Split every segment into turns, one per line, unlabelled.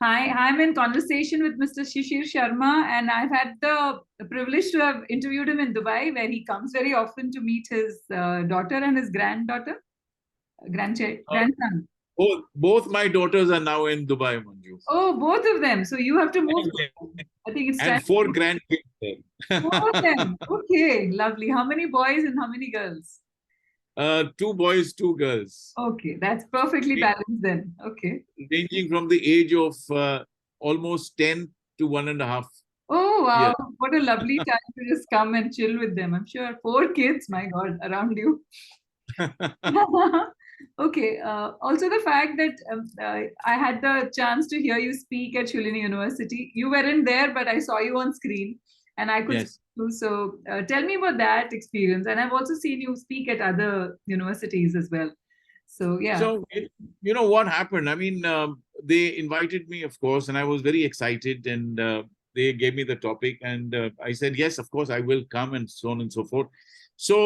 Hi, I'm in conversation with Mr. Shishir Sharma, and I've had the privilege to have interviewed him in Dubai, where he comes very often to meet his daughter and his granddaughter,
Uh,
grandson.
both my daughters are now in Dubai, Manju.
Oh, both of them. So you have to move
And,
to them. I think it's time
and
to
four
move.
grandkids
Four
there.
of them. Okay, lovely. How many boys and how many girls?
Two boys, two girls,
Okay, that's perfectly balanced then. Okay.
ranging from the age of almost 10 to 1.5
Oh, wow.
years.
What a lovely time to just come and chill with them. I'm sure four kids, my God, around you. Okay. Also, the fact that I had the chance to hear you speak at Shoolini University. You weren't there, but I saw you on screen and I could speak
Yes.
too. So, tell me about that experience. And I've also seen you speak at other universities as well. So, yeah.
So, you know what happened? I mean, they invited me, of course, and I was very excited. And they gave me the topic, and I said, yes, of course, I will come, and so on and so forth. So,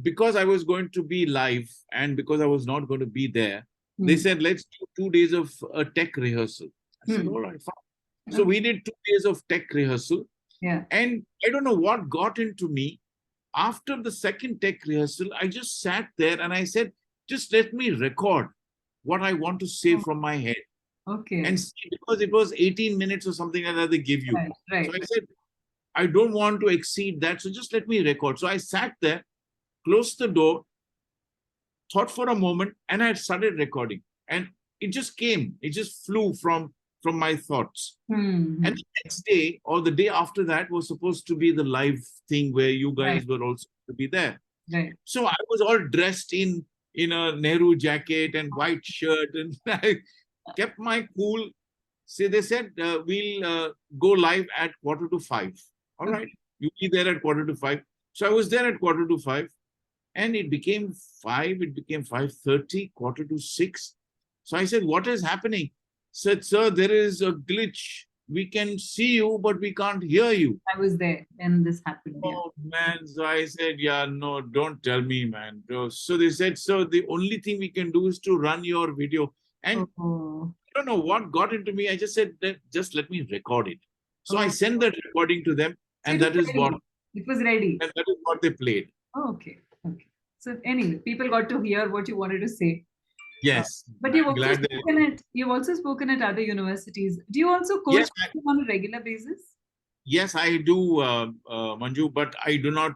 because I was going to be live and because I was not going to be there, they
Hmm.
said, let's do 2 days of a tech rehearsal. I said,
Hmm.
all right, fine. So,
Okay.
we did 2 days of tech rehearsal.
Yeah.
And I don't know what got into me. After the second tech rehearsal, I just sat there and I said, just let me record what I want to say
Oh,
from my head. And
okay.
see, because it was 18 minutes or something like that they give you.
Right.
So
Right.
I said, I don't want to exceed that. So just let me record. So I sat there, closed the door, thought for a moment, and I started recording. And it just came, it just flew from my thoughts.
Hmm.
And the next day or the day after that was supposed to be the live thing where you
Right.
guys were also to be there.
Right.
So I was all dressed in a Nehru jacket and white shirt, and I kept my cool. See, they said we'll go live at 4:45. All right,
Okay.
you'll be there at 4:45. So I was there at 4:45, and it became 5. It became 5:30, 5:45. So I said, "What is happening?" Said, "Sir, there is a glitch. We can see you, but we can't hear you."
I was there when this happened. Yeah.
Oh man, so I said, yeah, no, don't tell me, man. So they said, so the only thing we can do is to run your video. And
Oh.
I don't know what got into me. I just said, just let me record it. So I
Oh.
sent that recording to them,
So it
and
was
that is what
ready. It was ready.
and that is what they played.
Oh, okay. Okay. So anyway, people got to hear what you wanted to say. Uh,
Yes,
but
I'm glad that.
you've also spoken at other universities. Do you also coach
Yes,
on a regular basis?
yes, I do, Manju, but I do not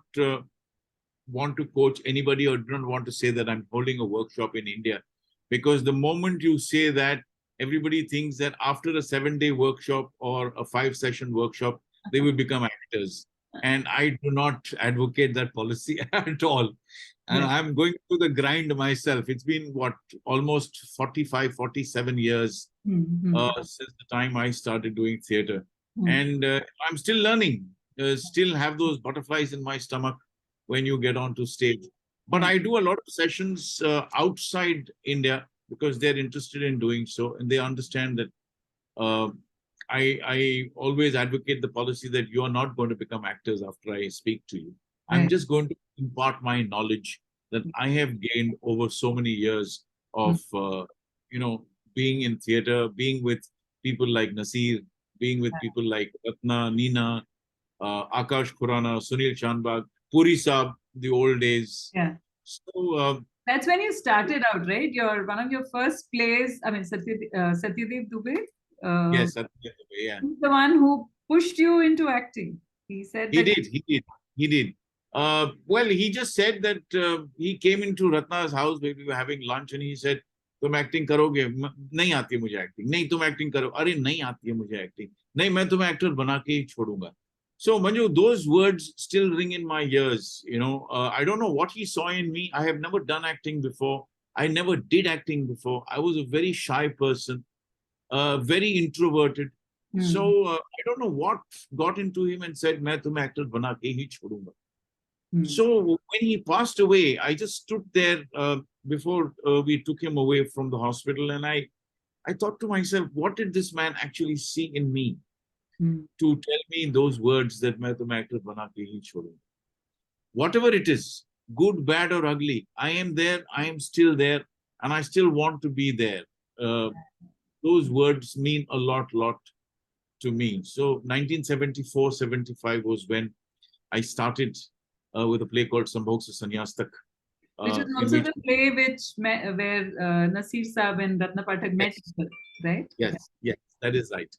want to coach anybody or do not want to say that I'm holding a workshop in India. Because the moment you say that, everybody thinks that after a 7-day workshop or a 5-session workshop, they will become actors. And I do not advocate that policy at all. And
Right.
I'm going through the grind myself. It's been what, almost 45, 47 years
Mm-hmm.
since the time I started doing theater.
Mm-hmm.
And I'm still learning, still have those butterflies in my stomach when you get onto stage. But
Right.
I do a lot of sessions outside India because they're interested in doing so. And they understand that uh, I always advocate the policy that you are not going to become actors after I speak to you. I'm
Right.
just going to impart my knowledge that I have gained over so many years
Mm.
of, you know, being in theater, being with people like Nasir, being with people like Ratna, Nina, Akash Khurana, Sunil Shanbag, Puri Saab, the old days.
Yeah.
So,
That's when you started out, right? Your one of your first plays. I mean, Satyadev Dubey.
yes, yeah.
He's the one who pushed you into acting. He said
He
that.
did, he did, he did. Well, he just said that he came into Ratna's house where we were having lunch and he said, तुम acting करोगे नहीं आती है मुझे acting नहीं तुम acting करो अरे नहीं आती है मुझे एक्टिंग नहीं मैं तुम्हें एक्टर बना के ही छोड़ूंगा so Manju, those words still ring in my ears. I don't know what he saw in me. I have never done acting before. I never did acting before. I was a very shy person, very introverted. So
Hmm.
I don't know what got into him and said, मैं तुम्हें actor बना के ही छोड़ूंगा.
Hmm.
So when he passed away, I just stood there before we took him away from the hospital, and I thought to myself, what did this man actually see in me
Hmm.
to tell me those words that मैं तुम्हें actor बना के ही छोड़ूंगा. Whatever it is, good, bad, or ugly, I am there, I am still there, and I still want to be there. Uh, those words mean a lot to me. So 1974-75 was when I started with a play called Sambhog Sanyaas Tak,
Which is
in
also
which,
the play where Naseer Saab and Ratna Pathak met, right?
yes, that is right.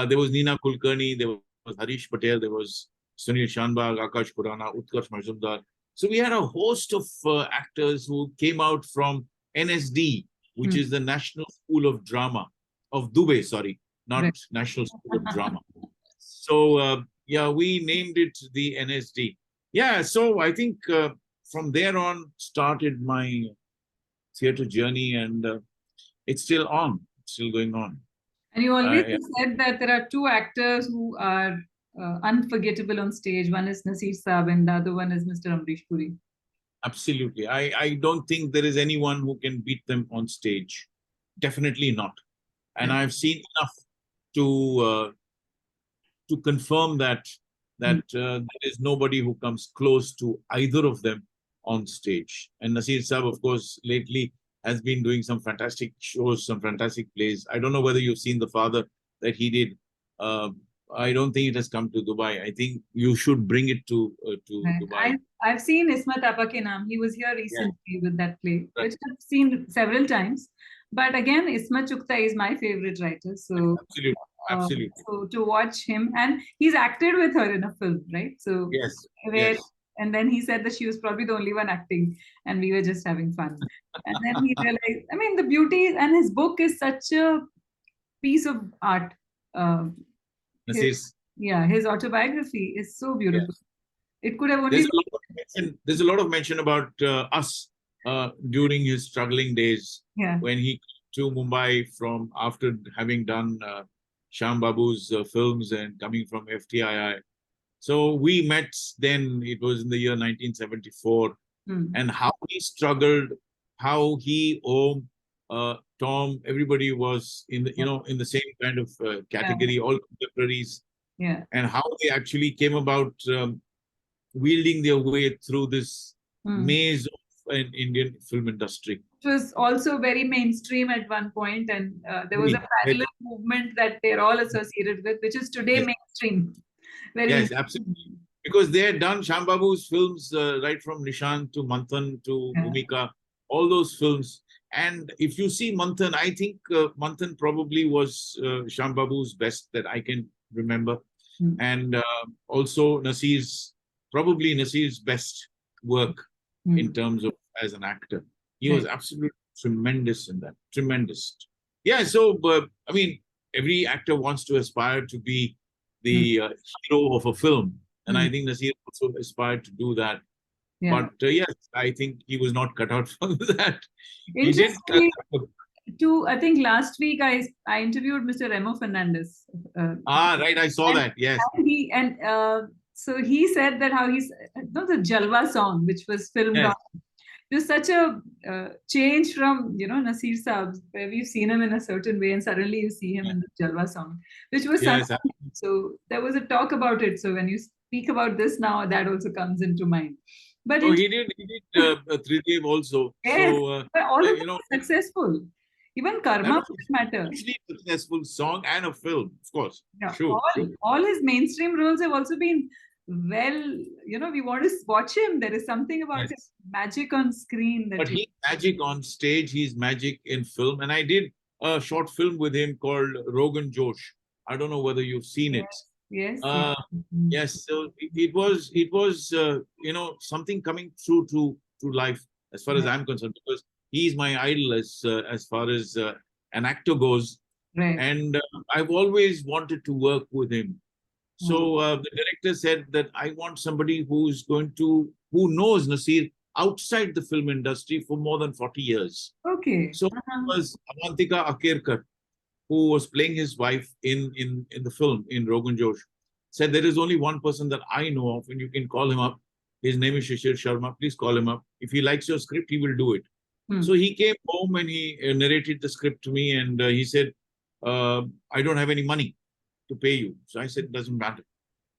There was Neena Kulkarni, there was Harish Patel, there was Sunil Shanbag, Akash Khurana, Utkarsh Majumdar. So we had a host of actors who came out from NSD, which is the National School of Drama of Dubey, sorry, not
Right.
National School of Drama. So yeah, we named it the NSD. Yeah, so I think from there on started my theatre journey, and it's still on, still going on.
And you always
Yeah.
said that there are two actors who are unforgettable on stage. One is Naseer Saab and the other one is Mr. Amrish Puri.
Absolutely. I don't think there is anyone who can beat them on stage. Definitely not. And
Right.
I've seen enough to confirm that there is nobody who comes close to either of them on stage. And Naseer Saab, of course, lately has been doing some fantastic shows, some fantastic plays. I don't know whether you've seen The Father that he did. I don't think it has come to Dubai. I think you should bring it to
Right.
Dubai.
I've seen Ismat Apa Ke Naam. He was here
Yeah,
recently with that play,
right.
which I've seen several times. But again, Ismat Chugta is my favorite writer. So,
Absolutely.
so to watch him, and he's acted with her in a film, right? So,
Yes.
where, and then he said that she was probably the only one acting, and we were just having fun. And then he realized, I mean, the beauty, and his book is such a piece of art. Uh, his, his autobiography is so beautiful.
Yes.
It could have only
There's a lot of mention about us during his struggling days when he came to Mumbai from after having done Shyam Babu's films and coming from FTII. So we met then, it was in the year 1974, and how he struggled, how he, Om, Tom, everybody was in the, in the same kind of category, all contemporaries, and how they actually came about wielding their way through this maze of an Indian film industry.
It was also very mainstream at one point, and there was a parallel movement that they're all associated with, which is today mainstream.
Yes, absolutely. Because they had done Shyam Babu's films right from Nishan to Manthan to Bhumika, all those films. And if you see Manthan, I think Manthan probably was Shyam Babu's best that I can remember. And also probably Naseer's best work in terms of as an actor. He was absolutely tremendous in that. Tremendous. Yeah, so, I mean, every actor wants to aspire to be the hero of a film. And I think Naseer also aspired to do that. But yes, I think he was not cut out for that. He did.
I think last week I interviewed Mr. Remo Fernandez.
Right, I saw that. Yes.
So he said that how the Jalwa song, which was filmed on. It was such a change from Naseer Saab, where we've seen him in a certain way, and suddenly you see him in the Jalwa song, which was so there was a talk about it. So when you speak about this now, that also comes into mind. But
he did Tridev also.
Yes,
so
but all of them were successful. Even Karma for that matter.
Successful song and a film, of course.
Yeah,
sure.
All his mainstream roles have also been we want to watch him. There is something about his magic on screen.
But he's magic on stage, he's magic in film. And I did a short film with him called Rogan Josh. I don't know whether you've seen it.
Yes.
Yes. So it was something coming through to life as far as I'm concerned, because he's my idol as far as an actor goes.
Right.
And I've always wanted to work with him. So the director said that I want somebody who knows Naseer outside the film industry for more than 40 years.
Okay.
So it was Avantika Akerkar, who was playing his wife in the film, in Rogan Josh, said there is only one person that I know of, and you can call him up. His name is Shishir Sharma. Please call him up. If he likes your script, he will do it. So he came home and he narrated the script to me, and he said, I don't have any money to pay you. So I said, doesn't matter.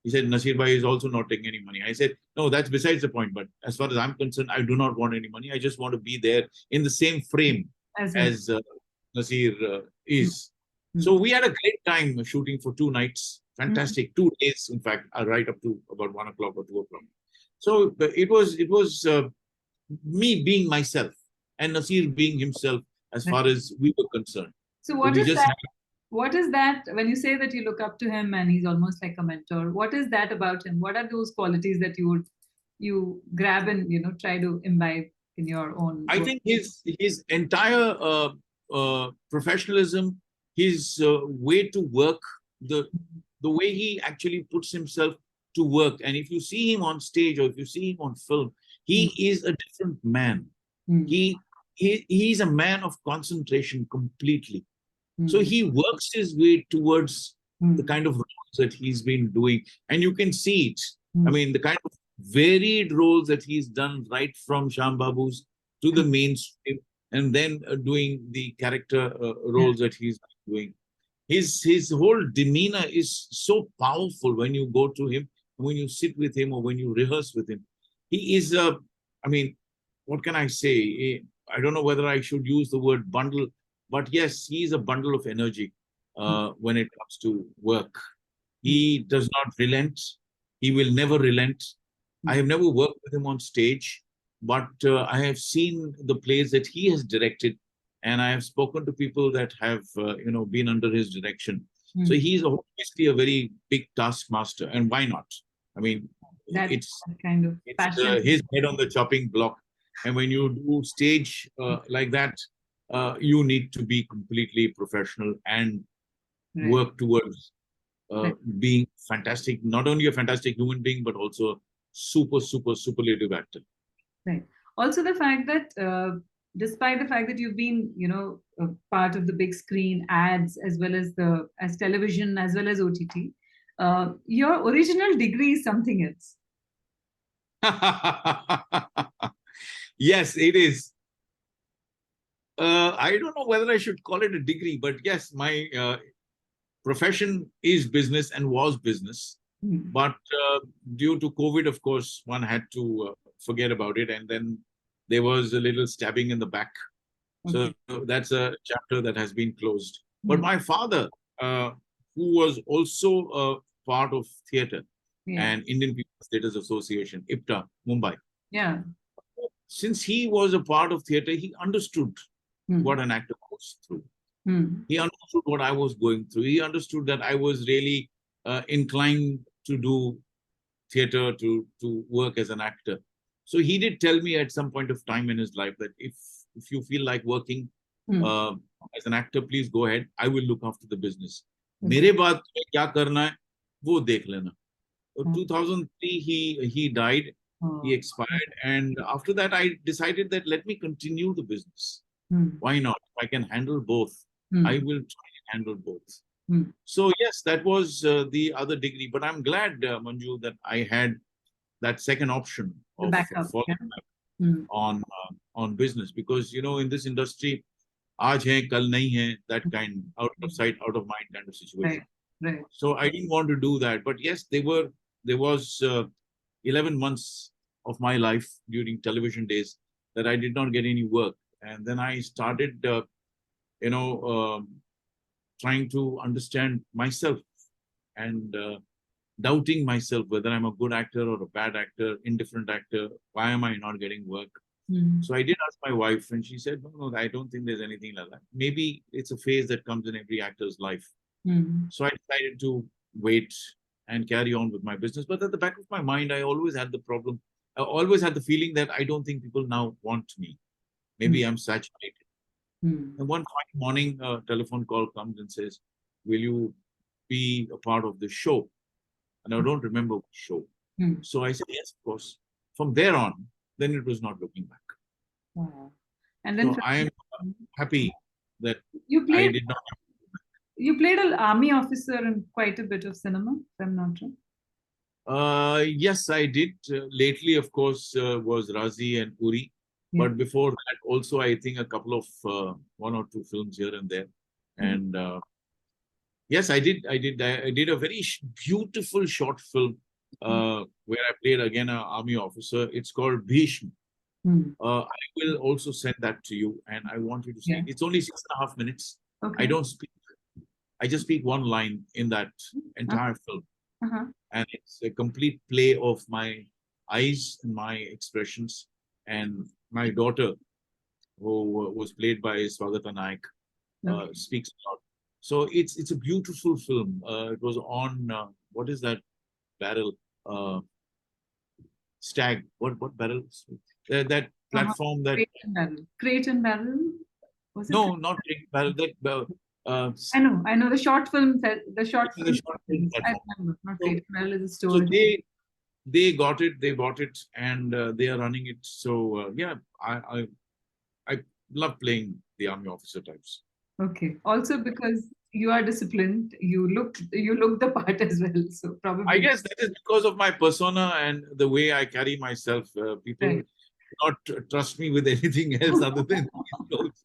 He said, Naseer Bhai is also not taking any money. I said, no, that's besides the point. But as far as I'm concerned, I do not want any money. I just want to be there in the same frame as Nasir is.
Mm.
So we had a great time shooting for 2 nights. Fantastic, 2 days, in fact, right up to about 1 o'clock or 2 o'clock. So it was me being myself and Nasir being himself as far as we were concerned.
So
So
what
we
is
just
that? What is that when you say that you look up to him and he's almost like a mentor? What is that about him? What are those qualities that you grab and try to imbibe in your own
I
work?
think his entire professionalism, his way to work, the way he actually puts himself to work, and if you see him on stage or if you see him on film, he is a different man.
Mm.
He's a man of concentration completely. So
Mm.
he works his way towards the
Mm.
kind of roles that he's been doing, and you can see it. I
Mm.
mean, the kind of varied roles that he's done, right from Sham Babu's to the mainstream, and then doing the character roles that he's doing. His whole demeanor is so powerful when you go to him, when you sit with him, or when you rehearse with him. He is a, I mean, what can I say? I don't know whether I should use the word bundle, but yes, he is a bundle of energy when it comes to work. He does not relent. He will never relent. I have never worked with him on stage, but I have seen the plays that he has directed, and I have spoken to people that have, been under his direction. So he's obviously a very big taskmaster, and why not? I mean,
That
it's
kind of passion.
his head on the chopping block, and when you do stage like that, you need to be completely professional and
Right.
work towards
Right.
being fantastic, not only a fantastic human being, but also a superlative actor.
Right. Also, the fact that despite the fact that you've been, a part of the big screen ads as well as television as well as OTT, your original degree is something else.
Yes, it is. I don't know whether I should call it a degree, but yes, my profession is business and was business. But due to COVID, of course, one had to forget about it. And then there was a little stabbing in the back. So that's a chapter that has been closed. But my father, who was also a part of theatre and Indian People's Theatres Association, IPTA, Mumbai.
Yeah.
Since he was a part of theatre, he understood what an actor goes through. He understood what I was going through. He understood that I was really inclined to do theatre, to work as an actor. So he did tell me at some point of time in his life that if you feel like working as an actor, please go ahead. I will look after the business. मेरे बाद क्या करना है वो देख लेना. 2003 he died. He expired, and after that I decided that let me continue the business. Why not? If I can handle both, I will try and handle both. So yes, that was the other degree. But I'm glad, Manju, that I had that second option of falling back on business, because in this industry, aaj hai, kal nahi hai, that kind, out of sight, out of mind kind of situation.
Right.
So I didn't want to do that. But yes, there was 11 months of my life during television days that I did not get any work. And then I started, trying to understand myself and doubting myself whether I'm a good actor or a bad actor, indifferent actor. Why am I not getting work? So I did ask my wife, and she said, no, I don't think there's anything like that. Maybe it's a phase that comes in every actor's life. So I decided to wait and carry on with my business. But at the back of my mind, I always had the problem. I always had the feeling that I don't think people now want me. Maybe I'm saturated. And one fine morning, a telephone call comes and says, will you be a part of the show? And I don't remember which show. So I said, yes, of course. From there on, then it was not looking back.
Wow. And then
so I am happy that I did not.
You played an army officer in quite a bit of cinema, if I'm not wrong.
Yes, I did. Lately, of course, was Raazi and Uri. But before that, also, I think a couple of 1 or 2 films here and there. And yes, I did a very beautiful short film where I played again an army officer. It's called Bhishma. I will also send that to you, and I want you to see
Yeah.
it. It's only 6.5 minutes.
Okay.
I don't speak. I just speak one line in that entire film. And it's a complete play of my eyes and my expressions. And my daughter, who was played by Swagata Naik, speaks a lot. So it's a beautiful film. It was on, what is that barrel? Stag. What barrel? That platform that...
Crate and Barrel. Was it?
No, not Crate Barrel. That...
I know the short film. The short film. I remember. Not Crate and Barrel is a story.
So they got it, they bought it, and they are running it. So yeah, I love playing the army officer types.
Okay. Also because you are disciplined, you look the part as well. So probably.
I guess that is because of my persona and the way I carry myself. People not trust me with anything else other than these clothes.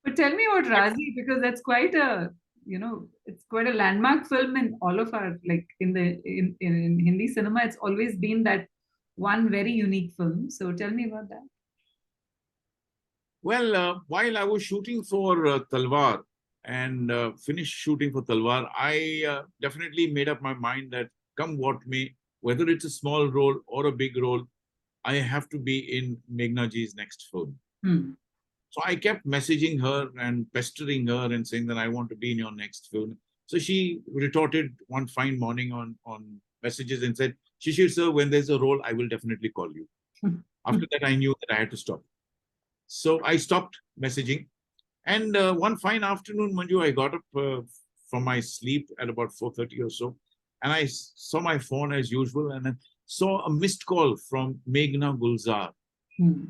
But tell me about Raazi, because that's quite a, it's quite a landmark film in all of our, like in Hindi cinema. It's always been that one very unique film. So tell me about that.
Well, while I was shooting for Talwar and finished shooting for Talwar, I definitely made up my mind that come what may, whether it's a small role or a big role, I have to be in Meghna ji's next film. So I kept messaging her and pestering her and saying that I want to be in your next film. So she retorted one fine morning on messages and said, Shishir sir, when there's a role, I will definitely call you. After that, I knew that I had to stop. So I stopped messaging. And one fine afternoon, Manju, I got up from my sleep at about 4:30 or so. And I saw my phone as usual and I saw a missed call from Meghna Gulzar.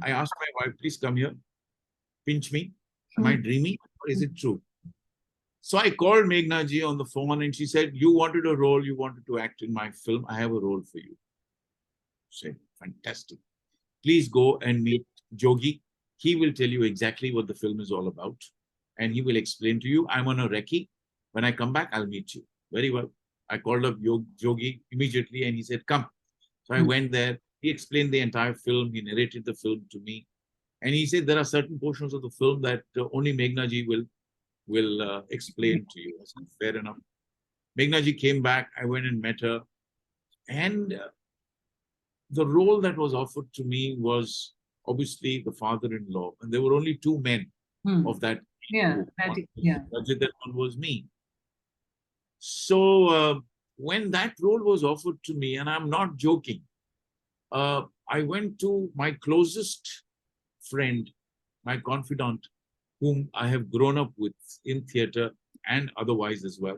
I asked my wife, please come here. Pinch me. Am I dreaming or is it true? So I called Meghna ji on the phone and she said, you wanted a role, you wanted to act in my film. I have a role for you. I said, fantastic. Please go and meet Jogi. He will tell you exactly what the film is all about. And he will explain to you. I'm on a recce. When I come back, I'll meet you. Very well. I called up Jogi immediately and he said, come. So I went there. He explained the entire film. He narrated the film to me. And he said, there are certain portions of the film that only Meghna ji will explain to you. I said, fair enough. Meghna ji came back. I went and met her. And the role that was offered to me was obviously the father-in-law. And there were only two men of that. Group. One was me. So when that role was offered to me, and I'm not joking, I went to my closest friend, my confidant, whom I have grown up with in theatre and otherwise as well.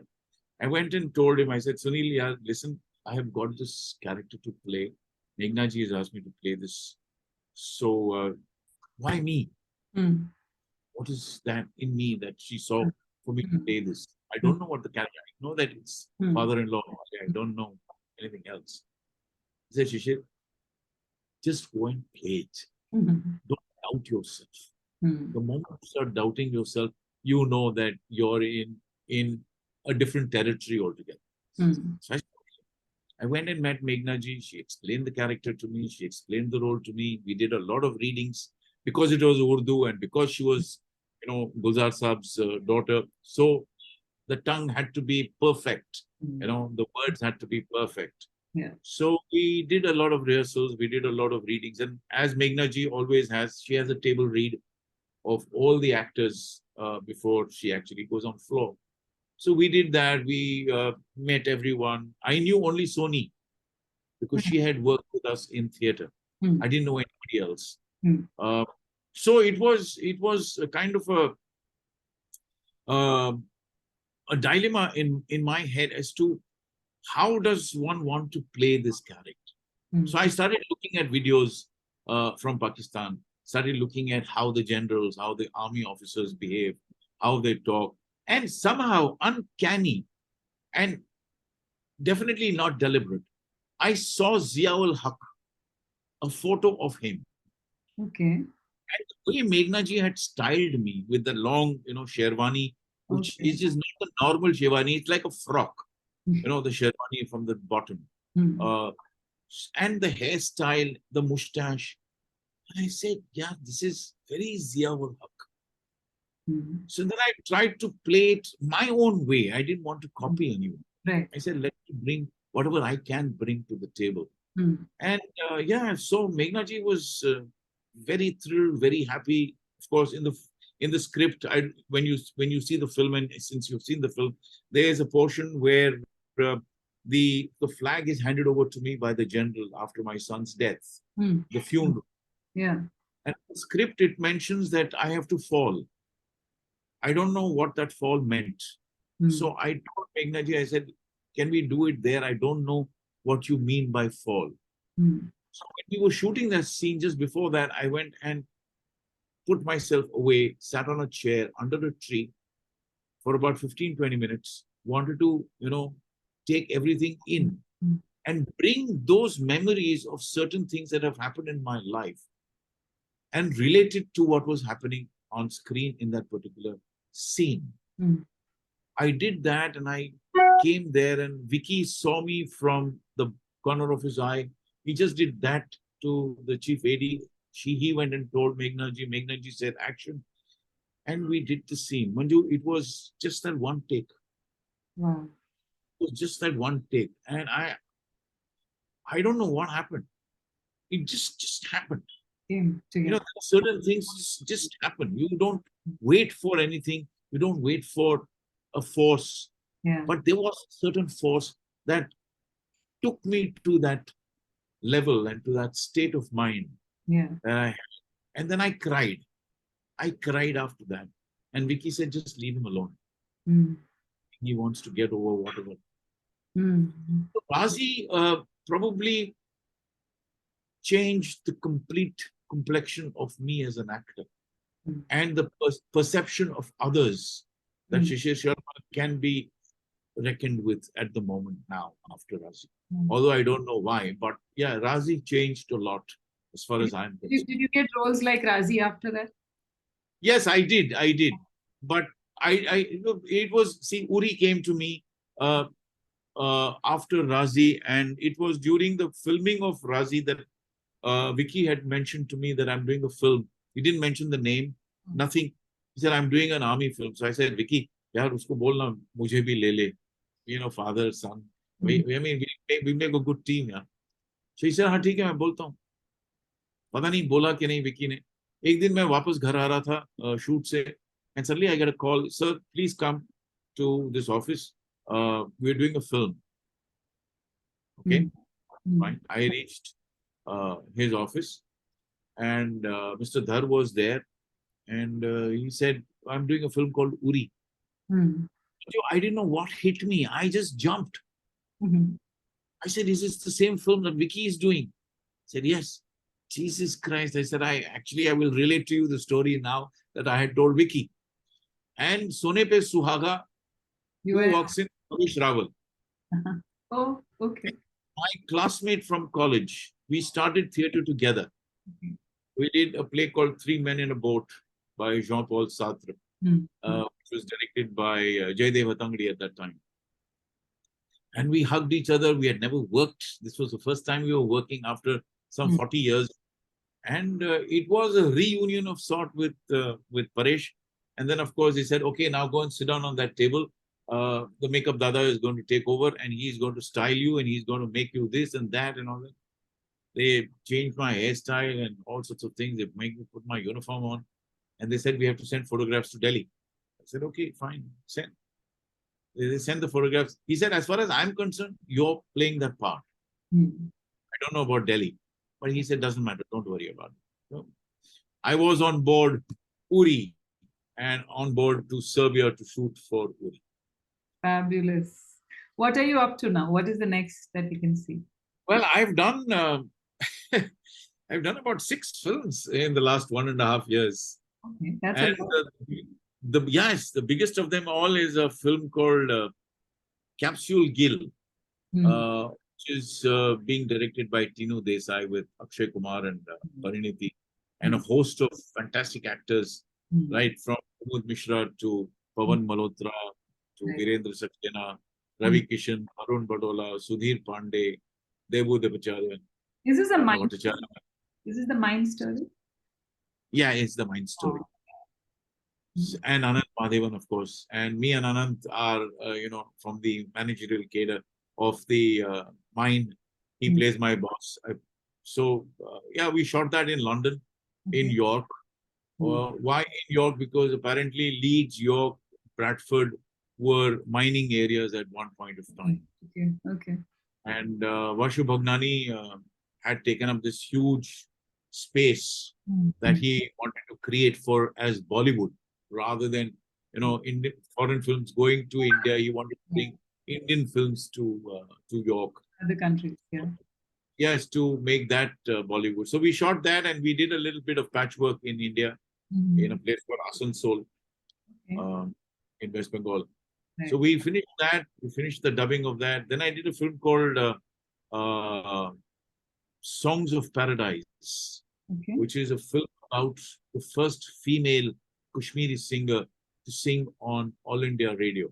I went and told him, I said, Sunil, yeah, listen, I have got this character to play. Meghna ji has asked me to play this. So why me? What is that in me that she saw for me to play this? I don't know what the character, I know that it's father-in-law. I don't know anything else. He said, Shishir, just go and play it. Don't doubt yourself. The moment you start doubting yourself, you know that you're in a different territory altogether. So I went and met Meghna ji. She explained the character to me. She explained the role to me. We did a lot of readings because it was Urdu and because she was, Gulzar Saab's daughter. So the tongue had to be perfect. The words had to be perfect.
Yeah.
So we did a lot of rehearsals. We did a lot of readings. And as Meghna ji always has, she has a table read of all the actors before she actually goes on floor. So we did that. We met everyone. I knew only Soni because she had worked with us in theatre. I didn't know anybody else. So it was a kind of a dilemma in my head as to how does one want to play this character. So I started looking at videos from Pakistan, started looking at how the generals, how the army officers behave, how they talk, and somehow uncanny and definitely not deliberate, I saw Ziaul Haq, a photo of him.
Okay.
And the way Meghna ji had styled me with the long, sherwani, which is just not the normal sherwani, it's like a frock, the sherwani from the bottom. And the hairstyle, the mustache. And I said, yeah, this is very Zia-ul Haq. So then I tried to play it my own way. I didn't want to copy anyone.
Right.
I said, let me bring whatever I can bring to the table. And yeah, so Meghnaji was very thrilled, very happy. Of course, in the script, when you see the film, and since you've seen the film, there is a portion where the flag is handed over to me by the general after my son's death, the funeral.
Yeah.
And in the script, it mentions that I have to fall. I don't know what that fall meant. So I told Meghnaji, I said, can we do it there? I don't know what you mean by fall. So when we were shooting that scene, just before that, I went and put myself away, sat on a chair under a tree for about 15-20 minutes, wanted to, take everything in and bring those memories of certain things that have happened in my life and relate it to what was happening on screen in that particular scene. I did that, and I came there, and Vicky saw me from the corner of his eye. He just did that to the chief AD. He went and told Meghnaji. Meghnaji said action, and we did the scene. Manju, it was just that one take.
Wow.
It was just that one take, and I don't know what happened. It just happened. Certain things just happen. You don't wait for anything. You don't wait for a force.
Yeah.
But there was a certain force that took me to that level and to that state of mind.
Yeah.
And then I cried. I cried after that. And Vicky said, just leave him alone. He wants to get over whatever. So Raazi probably changed the complete complexion of me as an actor and the perception of others that Shishir Sharma can be reckoned with at the moment now after Raazi. Although I don't know why, but yeah, Raazi changed a lot as far as I'm concerned.
Did you get roles like Raazi after that?
Yes, I did. But it was, see, Uri came to me after Raazi, and it was during the filming of Raazi that Vicky had mentioned to me that I'm doing a film. He didn't mention the name, nothing. He said, I'm doing an army film. So I said, Vicky, yaar, usko bolna, mujhe bhi le le. Father, son. We make a good team, yeah. So he said, हाँ ठीक है, मैं बोलता हूँ. पता नहीं बोला कि नहीं विकी ने. एक दिन मैं वापस घर आ रहा था शूट से, and suddenly I get a call, sir, please come to this office. We're doing a film. Okay, fine. I reached his office, and Mr. Dhar was there, and he said, I'm doing a film called Uri. So I didn't know what hit me. I just jumped. I said, is this the same film that Vicky is doing? He said, yes. Jesus Christ. I said, I will relate to you the story now that I had told Vicky. And Sone Pe Suhaga, who walks in, Ramesh Rawal.
Oh, okay.
My classmate from college. We started theatre together. We did a play called Three Men in a Boat by Jean-Paul Sartre, which was directed by Jaydev Hatangdi at that time. And we hugged each other. We had never worked. This was the first time we were working after some 40 years. And it was a reunion of sort with Paresh. And then, of course, he said, okay, now go and sit down on that table. The makeup dada is going to take over, and he's going to style you, and he's going to make you this and that and all that. They changed my hairstyle and all sorts of things. They made me put my uniform on. And they said, we have to send photographs to Delhi. I said, okay, fine, send. They sent the photographs. He said, as far as I'm concerned, you're playing that part. I don't know about Delhi. But he said, doesn't matter, don't worry about it. So I was on board Uri and on board to Serbia to shoot for Uri.
Fabulous. What are you up to now? What is the next that we can see?
Well, I've done about 6 films in the last 1.5 years.
Okay, that's
and the biggest of them all is a film called Capsule Gill, which is being directed by Tinu Desai with Akshay Kumar and Pariniti, and a host of fantastic actors, right from Umud Mishra to Pawan Malhotra to Virendra Saxena, Ravi Kishan, Arun Badola, Sudhir Pandey, Devu Devacharya.
Is this a mind?
Bhattacharya.
This is the mind story.
Yeah, it's the mind story. And Anand Madhavan, of course. And me and Anand are, from the managerial cadre of the Mind. He plays my boss. Yeah, we shot that in London, in York. Why in York? Because apparently Leeds, York, Bradford were mining areas at one point of time.
Okay.
And Vashu Bhagnani had taken up this huge space that he wanted to create for as Bollywood, rather than Indian foreign films going to India. He wanted to bring Indian films to York,
other countries.
Yes, to make that Bollywood. So we shot that, and we did a little bit of patchwork in India, in a place called Asansol, in West Bengal. So we finished that. We finished the dubbing of that. Then I did a film called Songs of Paradise, which is a film about the first female Kashmiri singer to sing on All India Radio.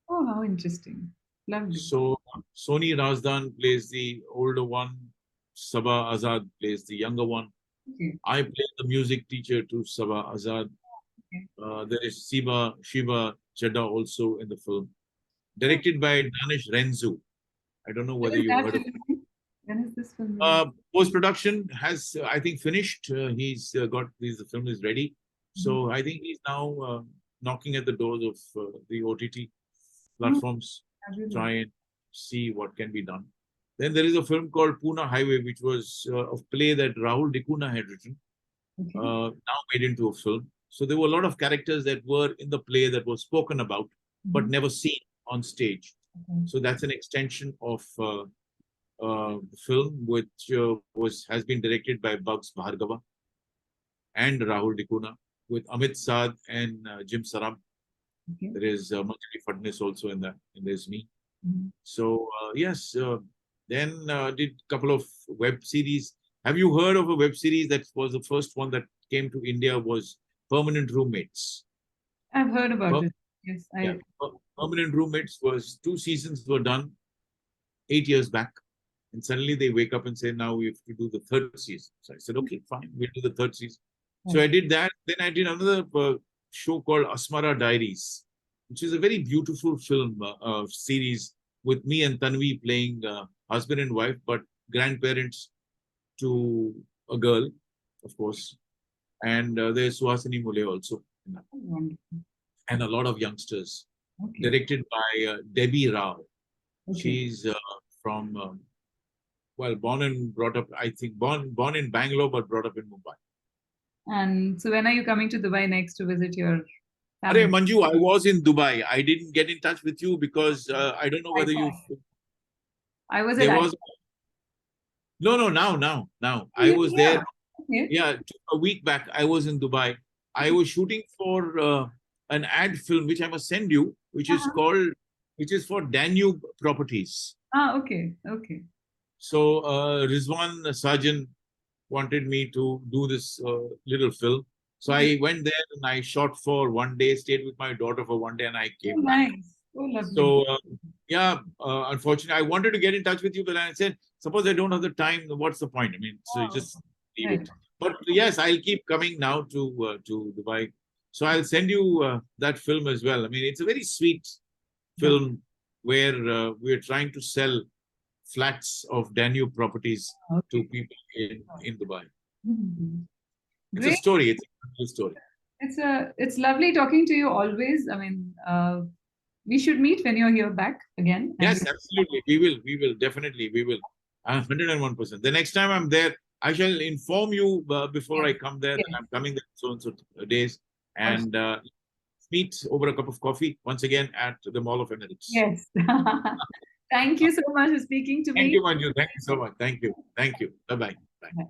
Oh, how interesting. Lovely.
So Soni Razdan plays the older one. Sabah Azad plays the younger one. I play the music teacher to Sabah Azad. There is Shiva Chadda also in the film. Directed by Danish Renzu. I don't know whether you heard of it.
When is this film?
Post-production has, I think, finished. He's got the film is ready. So I think he's now knocking at the doors of the OTT platforms, try and see what can be done. Then there is a film called Pune Highway, which was a play that Rahul Dikuna had written, now made into a film. So there were a lot of characters that were in the play that were spoken about, but never seen on stage. So that's an extension of the film, which has been directed by Bugs Bhargava and Rahul Dikuna, with Amit Saad and Jim Saram. There is Manjari Fadnis also in that, and there's me. So yes, then did a couple of web series. Have you heard of a web series that was the first one that came to India? Was Permanent Roommates.
I've heard about it. Yes,
Permanent Roommates was 2 seasons were done 8 years back, and suddenly they wake up and say, now we have to do the 3rd season. So I said, okay, fine, we'll do the 3rd season. So I did that. Then I did another show called Asmara Diaries, which is a very beautiful film series with me and Tanvi playing husband and wife, but grandparents to a girl, of course. And there's Suhasini Mule also. And a lot of youngsters. Directed by Debbie Rao. She's from, born and brought up, I think, born in Bangalore, but brought up in Mumbai.
And so when are you coming to Dubai next to visit your family?
Manju, I was in Dubai. I didn't get in touch with you because I don't know whether you...
I was
No, now. I was there. Yeah, a week back, I was in Dubai. I was shooting for an ad film, which I must send you, which is for Danube Properties.
Okay.
So Rizwan Sajan wanted me to do this little film. So I went there and I shot for 1 day, stayed with my daughter for 1 day, and I came back.
Nice. Oh, lovely.
So unfortunately, I wanted to get in touch with you, but I said, suppose I don't have the time, what's the point? I mean, so you just leave it. But yes, I'll keep coming now to Dubai. So I'll send you that film as well. I mean, it's a very sweet film where we're trying to sell flats of Danube Properties to people in Dubai. It's a story. It's a good story.
It's lovely talking to you always. I mean, we should meet when you're here back again.
Yes, absolutely. We will. Definitely, we will. 101%. The next time I'm there, I shall inform you before I come there that I'm coming there so days, and meet over a cup of coffee once again at the Mall of Emirates.
Yes. Thank you so much for speaking to me.
Thank you, Manju. Thank you so much. Thank you. Bye-bye. Bye.